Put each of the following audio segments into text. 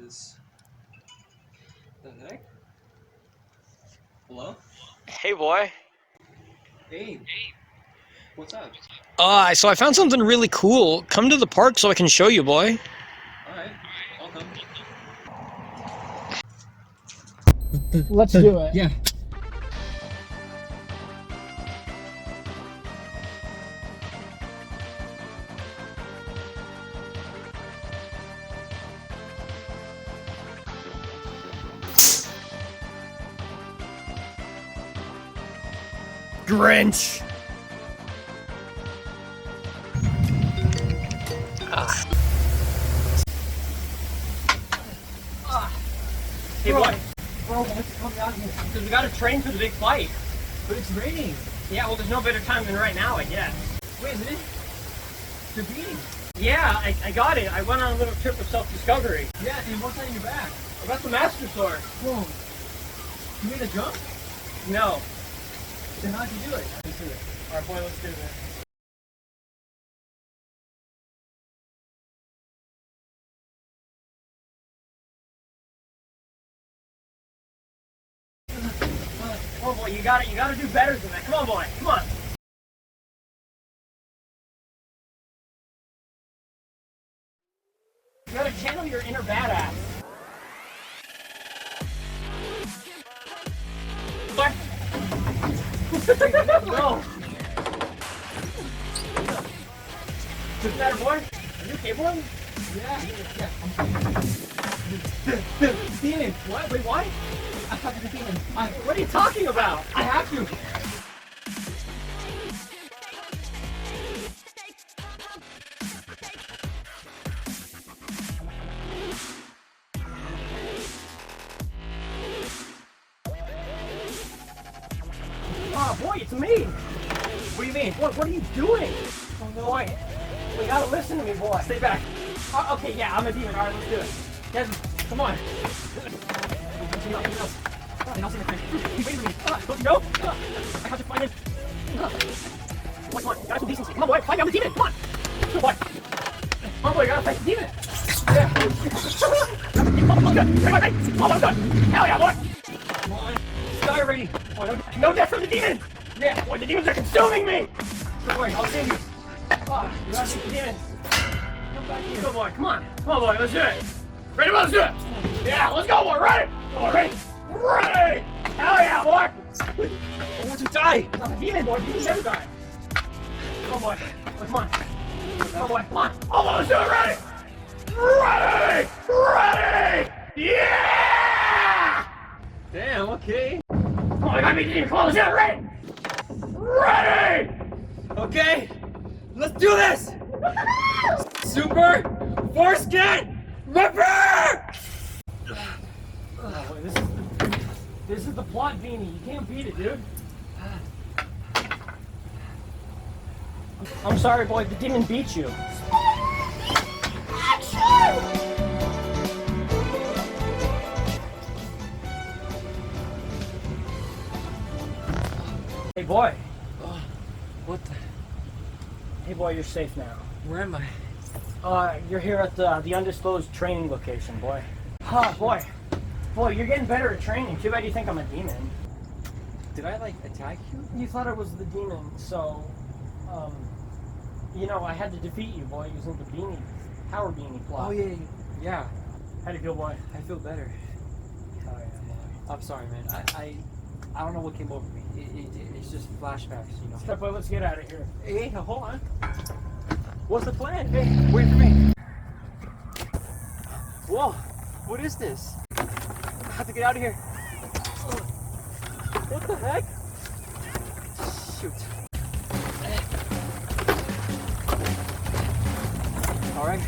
is. The heck? Hello? Hey, boy. Hey. What's up? So I found something really cool. Come to the park so I can show you, boy. Alright, I'll come. Let's do it. Yeah. Grinch. Hey, boy. Bro, what's coming out here? Because we got to train for the big fight. But it's raining. Yeah, well, there's no better time than right now, I guess. Wait a minute. You're beating. Yeah, I got it. I went on a little trip of self-discovery. Yeah, and what's on your back? I got the Master Sword. Whoa. You made a jump? No. Then how'd you do it? Let's do it. All right, boy, let's do this. Come on, boy, you got it. You got to do better than that. Come on, boy. Come on. You got to channel your inner badass. What? No. Is that a boy? Are you okay, boy? Yeah. Demon. What? Wait, what? I thought you were demon. What are you talking about? I have to. Oh, boy, it's me. What do you mean? What are you doing? Oh, no. Boy, you gotta listen to me, boy. Stay back. Okay, yeah, I'm a demon. All right, let's do it. Guys, come on. And I'll see the friend. Wait a minute. Don't you know? I have to find it. Come on, you gotta have some decency. Come on, boy, fight down the demon. Come on. Come on, boy. Come on, boy, you gotta fight the demon. Yeah. Almost good. Almost good. Hell yeah, boy. Come on. Start ready. Boy, no death from the demon. Yeah. Boy, the demons are consuming me. Don't worry, I'll save you. You gotta beat the demon. Come back here. Go, boy. Come on. Come on, boy. Let's do it. Ready, let's do it. Yeah, let's go, boy. Ready. Come on, ready. Ready. Hell yeah, boy. I want to die. I'm a demon, boy. Demons never die. Come on, boy. Come on. Come on, boy. Come on. Oh, let's do it. Ready. Ready. Ready. Yeah. Damn, okay. Come on, I gotta beat the demon. Come on, let's do it. Ready. Ready. Okay. Let's do this. Super Foreskin Ripper! Oh, boy, this is the plot, Beanie. You can't beat it, dude. I'm sorry, boy. The demon beat you. Hey, boy. What the? Hey, boy, you're safe now. Where am I? You're here at the undisclosed training location, boy. Boy. Boy, you're getting better at training. Too bad you think I'm a demon. Did I, like, attack you? You thought I was the demon, so, you know, I had to defeat you, boy, using the power beanie plot. Oh, yeah, yeah. How'd it feel, boy? I feel better. Oh, yeah, boy. I'm sorry, man. I don't know what came over me. It's just flashbacks, you know. Step, boy, let's get out of here. Hey, hold on. What's the plan? Hey, wait for me. Whoa, what is this? I have to get out of here. What the heck? Shoot. All right.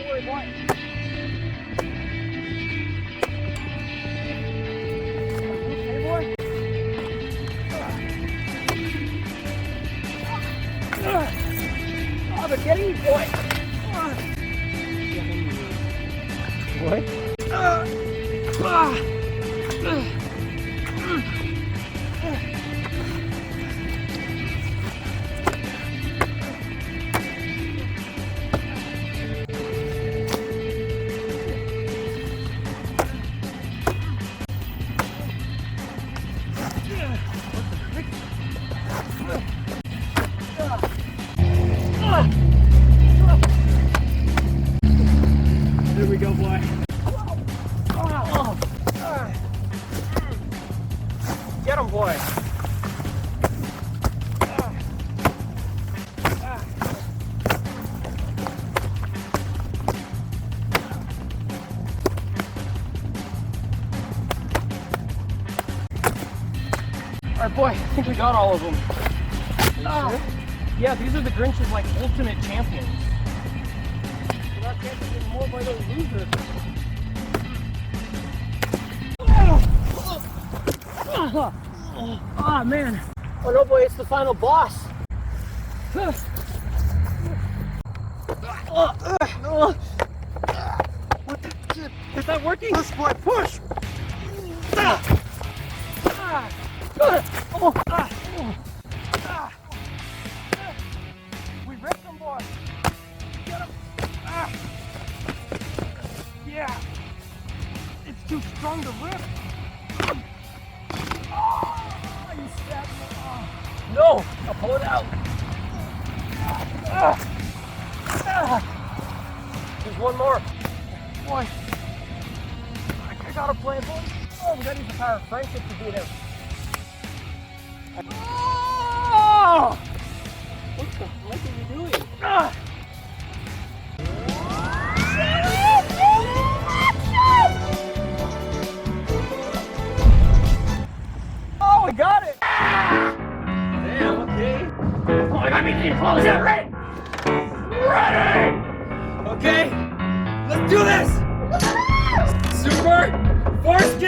worry, boy. Okay, boy. Oh, they're getting you, boy. What? There we go, boy. Get him, boy. All right, boy, I think we got all of them. Sure? Yeah, these are the Grinch's like ultimate champions. We're not catching any more by those losers. Oh man. Oh no, boy, it's the final boss. What the shit? Is that working? Push, boy, push! We ripped him, boy. Get him. Yeah. It's too strong to rip. You stabbed me. No, I'll pull it out. There's one more. Boy. I got a plan, boy. Oh, we gotta use the power of friendship to beat him. Oh! What the heck are you doing? Oh, we got it! Damn, okay. Oh, I got me closer. Ready? Ready! Okay, let's do this! Super Force Kick!